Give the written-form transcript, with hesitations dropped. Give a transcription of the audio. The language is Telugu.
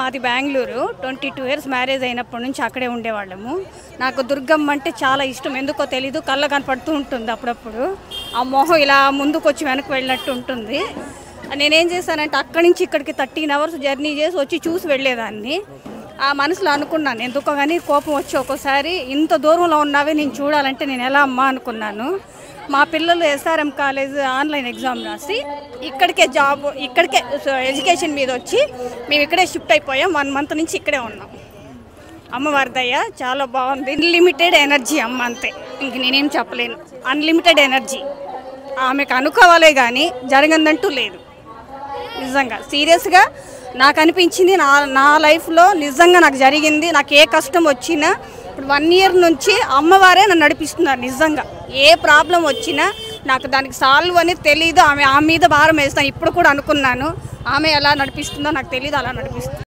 మాది బెంగళూరు. 22 ఇయర్స్ మ్యారేజ్ అయినప్పటి నుంచి అక్కడే ఉండేవాళ్ళము. నాకు దుర్గమ్మ అంటే చాలా ఇష్టం. ఎందుకో తెలీదు, కళ్ళ కనపడుతూ ఉంటుంది అప్పుడప్పుడు. ఆ మొహం ఇలా ముందుకు వచ్చి వెనక్కి వెళ్ళినట్టు ఉంటుంది. నేనేం చేశానంటే అక్కడి నుంచి ఇక్కడికి 13 అవర్స్ జర్నీ చేసి వచ్చి చూసి వెళ్ళేదాన్ని. ఆ మనసులో అనుకున్నాను, ఎందుకో కానీ కోపం వచ్చి ఒక్కోసారి ఇంత దూరంలో ఉన్నావే నేను చూడాలంటే నేను ఎలా అమ్మా అనుకున్నాను. మా పిల్లలు SRM కాలేజ్ ఆన్లైన్ ఎగ్జామ్ రాసి ఇక్కడికే ఎడ్యుకేషన్ మీద వచ్చి మేము ఇక్కడే షిఫ్ట్ అయిపోయాం. 1 మంత్ నుంచి ఇక్కడే ఉన్నాం. అమ్మవారి దయ చాలా బాగుంది. అన్లిమిటెడ్ ఎనర్జీ అమ్మ, అంతే, ఇంక నేనేం చెప్పలేను. Unlimited energy. ఆమెకు అనుకోవాలే కానీ జరగదంటూ లేదు. నిజంగా సీరియస్గా నాకు అనిపించింది, నా లైఫ్లో నిజంగా నాకు జరిగింది. నాకు ఏ కష్టం వచ్చినా ఇప్పుడు 1 ఇయర్ నుంచి అమ్మవారే నన్ను నడిపిస్తున్నారు. నిజంగా ఏ ప్రాబ్లం వచ్చినా నాకు దానికి సాల్వ్ అనేది తెలీదు. ఆమె మీద భారం వేస్తాను. ఇప్పుడు కూడా అనుకున్నాను, ఆమె ఎలా నడిపిస్తుందో నాకు తెలీదు, అలా నడిపిస్తుంది.